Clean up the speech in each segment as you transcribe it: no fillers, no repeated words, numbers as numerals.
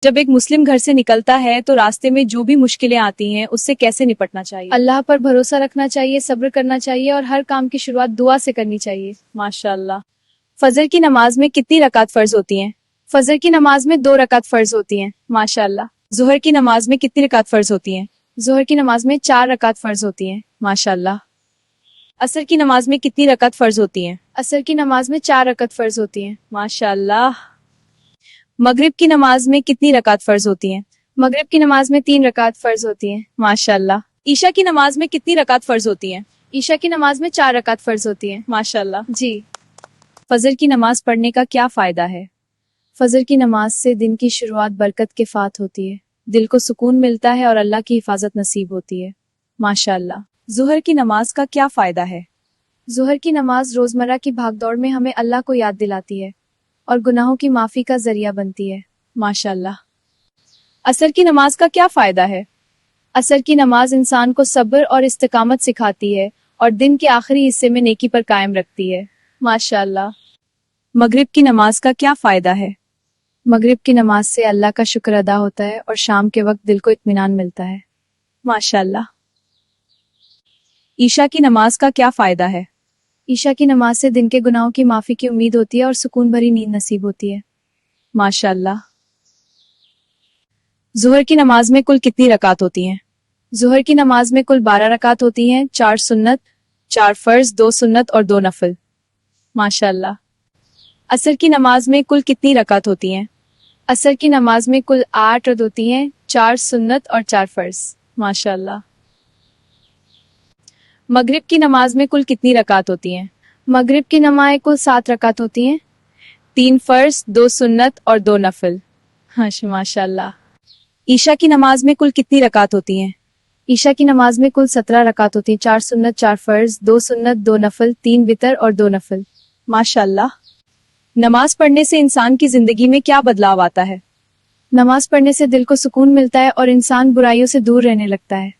जब एक मुस्लिम घर से निकलता है तो रास्ते में जो भी मुश्किलें आती हैं उससे कैसे निपटना चाहिए? अल्लाह पर भरोसा रखना चाहिए, सब्र करना चाहिए और हर काम की शुरुआत दुआ से करनी चाहिए। माशाल्लाह। फजर की नमाज में कितनी रकात फर्ज होती हैं? फजर की नमाज में 2 रकात फर्ज होती हैं। माशाल्लाह। जुहर की नमाज में कितनी रकात फर्ज होती हैं? जोहर की नमाज में 4 रकात फर्ज होती हैं। माशाल्लाह। असर की नमाज में कितनी रकात फर्ज होती हैं? असर की नमाज में 4 रकात फर्ज होती हैं। माशाल्लाह। मगरिब की नमाज में कितनी रकात फर्ज होती हैं? मगरिब की नमाज में 3 रकात फर्ज होती हैं। माशाल्लाह। ईशा की नमाज में कितनी रकात फर्ज होती हैं? ईशा की नमाज में 4 रकात फर्ज होती हैं। माशाल्लाह। जी। फजर की नमाज पढ़ने का क्या फायदा है? फजर की नमाज से दिन की शुरुआत बरकत के साथ होती है, दिल को सुकून मिलता है और अल्लाह की हिफाजत नसीब होती है। माशाल्लाह। जुहर की नमाज का क्या फायदा है? जोहर की नमाज रोजमर्रा की भागदौड़ में हमें अल्लाह को याद दिलाती है और गुनाहों की माफी का जरिया बनती है। माशाल्लाह। असर की नमाज का क्या फायदा है? असर की नमाज इंसान को सब्र और इस्तिकामत सिखाती है और दिन के आखिरी हिस्से में नेकी पर कायम रखती है। माशाल्लाह। मगरिब की नमाज का क्या फायदा है? मगरिब की नमाज से अल्लाह का शुक्र अदा होता है और शाम के वक्त दिल को इत्मीनान मिलता है। माशाल्लाह। ईशा की नमाज का क्या फायदा है? ईशा की नमाज से दिन के गुनाहों की माफी की उम्मीद होती है और सुकून भरी नींद नसीब होती है। माशाल्लाह। जुहर की नमाज में कुल कितनी रकात होती हैं? जोहर की नमाज में कुल 12 रकात होती हैं, 4 सुन्नत, 4 फर्ज, 2 सुन्नत और 2 नफल। माशाल्लाह। असर की नमाज में कुल कितनी रकात होती हैं? असर की नमाज में कुल 8 रकात होती हैं, 4 सुन्नत और 4 फर्ज। माशाल्लाह। मगरिब की नमाज में कुल कितनी रकात होती हैं? मगरिब की नमाज कुल 7 रकात होती हैं, 3 फर्ज, 2 सुन्नत और 2 नफल। माशाल्लाह। ईशा की नमाज में कुल कितनी रकात होती हैं? ईशा की नमाज में कुल 17 रकात होती हैं, 4 सुन्नत, 4 फर्ज, 2 सुन्नत, 2 नफल, 3 वितर और 2 नफल। माशाल्लाह। नमाज पढ़ने से इंसान की जिंदगी में क्या बदलाव आता है? नमाज पढ़ने से दिल को सुकून मिलता है और इंसान बुराइयों से दूर रहने लगता है।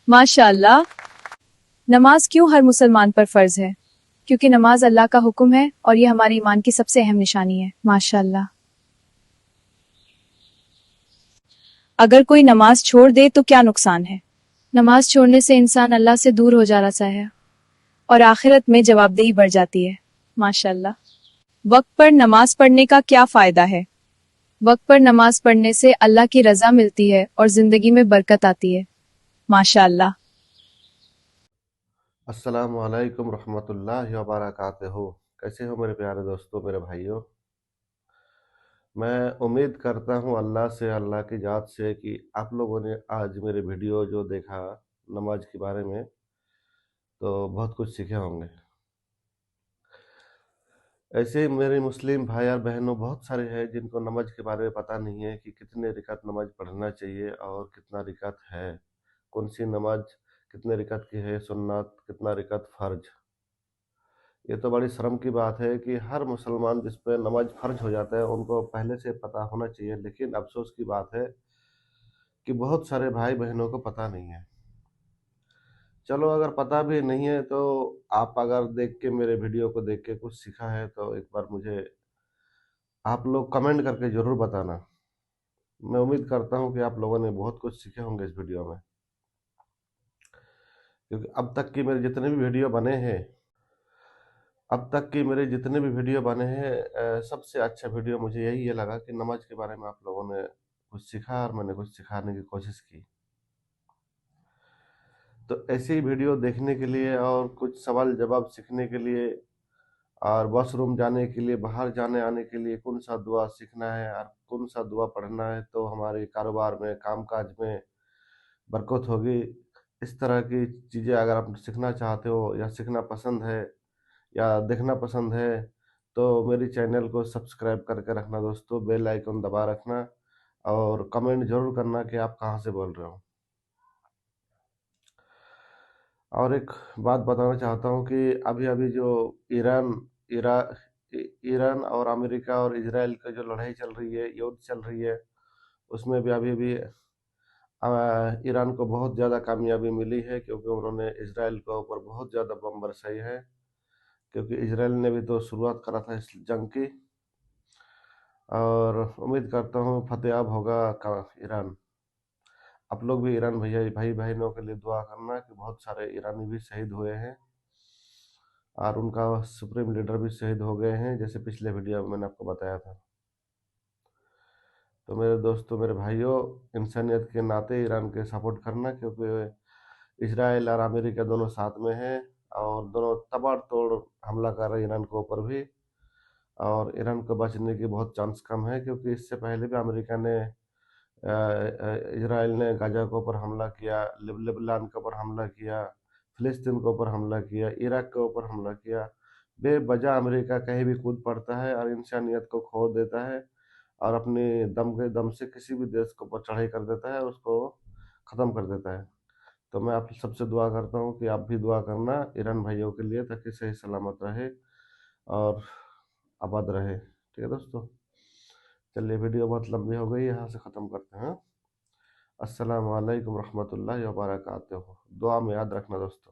माशाल्लाह। नमाज क्यों हर मुसलमान पर फर्ज है? क्योंकि नमाज अल्लाह का हुक्म है और ये हमारे ईमान की सबसे अहम निशानी है। माशाल्लाह। अगर कोई नमाज छोड़ दे तो क्या नुकसान है? नमाज छोड़ने से इंसान अल्लाह से दूर हो जाता है और आखिरत में जवाबदेही बढ़ जाती है। माशाल्लाह। वक्त पर नमाज पढ़ने का क्या फायदा है? वक्त पर नमाज पढ़ने से अल्लाह की रजा मिलती है और जिंदगी में बरकत आती है। माशाल्लाह। अस्सलामु अलैकुम रहमतुल्लाहि व बरकातहू। कैसे हो मेरे प्यारे दोस्तों, मेरे भाइयों। मैं उम्मीद करता हूँ अल्लाह से, अल्लाह की ज़ात से कि आप लोगों ने आज मेरे वीडियो जो देखा नमाज के बारे में तो बहुत कुछ सीखे होंगे। ऐसे ही मेरे मुस्लिम भाई और बहनों बहुत सारे हैं जिनको नमाज के बारे में पता नहीं है कि कितने रिकात नमाज पढ़ना चाहिए और कितना रिकात है, कौन सी नमाज कितने रिकात की है, सुन्नत कितना रिकात फ़र्ज। ये तो बड़ी शर्म की बात है कि हर मुसलमान जिस पे नमाज फ़र्ज हो जाता है उनको पहले से पता होना चाहिए, लेकिन अफ़सोस की बात है कि बहुत सारे भाई बहनों को पता नहीं है। चलो अगर पता भी नहीं है तो आप अगर देख के मेरे वीडियो को देख के कुछ सीखा है तो एक बार मुझे आप लोग कमेंट करके ज़रूर बताना। मैं उम्मीद करता हूँ कि आप लोगों ने बहुत कुछ सीखे होंगे इस वीडियो में, क्योंकि अब तक की मेरे जितने भी वीडियो बने हैं सबसे अच्छा वीडियो मुझे यही ये लगा कि नमाज के बारे में आप लोगों ने कुछ सीखा और मैंने कुछ सिखाने की कोशिश की। तो ऐसे ही वीडियो देखने के लिए और कुछ सवाल जवाब सीखने के लिए और वॉशरूम जाने के लिए, बाहर जाने आने के लिए कौन सा दुआ सीखना है और कौन सा दुआ पढ़ना है तो हमारे कारोबार में, कामकाज में बरकत होगी, इस तरह की चीज़ें अगर आप सीखना चाहते हो या सीखना पसंद है या देखना पसंद है तो मेरी चैनल को सब्सक्राइब करके रखना दोस्तों, बेल आइकन दबा रखना और कमेंट जरूर करना कि आप कहाँ से बोल रहे हो। और एक बात बताना चाहता हूँ कि अभी अभी जो ईरान इरा ईरान और अमेरिका और इजराइल की जो लड़ाई चल रही है, युद्ध चल रही है, उसमें भी अभी अभी ईरान को बहुत ज़्यादा कामयाबी मिली है क्योंकि उन्होंने इजराइल के ऊपर बहुत ज़्यादा बम बरसाए हैं, क्योंकि इजराइल ने भी तो शुरुआत करा था इस जंग की। اور امید کرتا ہوں فتح ہوگا ایران. آپ لوگ بھی ایران بھائی بہنوں کے لیے دعا کرنا کہ بہت سارے ایرانی بھی شہید ہوئے ہیں اور ان کا سپریم لیڈر بھی شہید ہو گئے ہیں، جیسے پچھلے ویڈیو میں نے آپ کو بتایا تھا. تو میرے دوستوں، میرے بھائیوں، انسانیت کے ناطے ایران کے سپورٹ کرنا، کیونکہ اسرائیل اور امریکہ دونوں ساتھ میں ہیں اور دونوں تباڑ توڑ حملہ کر رہے ہیں ایران کے اوپر بھی. اور ایران کو بچنے کی بہت چانس کم ہے، کیونکہ اس سے پہلے بھی امریکہ نے اسرائیل نے غزہ کے اوپر حملہ کیا، لبنان کے اوپر حملہ کیا، فلسطین کے اوپر حملہ کیا، عراق کے اوپر حملہ کیا. بے وجہ امریکہ کہیں بھی کود پڑتا ہے اور انسانیت کو کھو دیتا ہے اور اپنی دم کے دم سے کسی بھی دیش کے اوپر چڑھائی کر دیتا ہے اور اس کو ختم کر دیتا ہے. تو میں آپ سب سے دعا کرتا ہوں کہ آپ بھی دعا کرنا ایران بھائیوں کے لیے، تاکہ صحیح سلامت رہے اور آباد رہے. ٹھیک ہے دوستو، چلیے ویڈیو بہت لمبی ہو گئی، یہاں سے ختم کرتے ہیں. السلام علیکم ورحمۃ اللہ وبرکاتہ. دعا میں یاد رکھنا دوستو.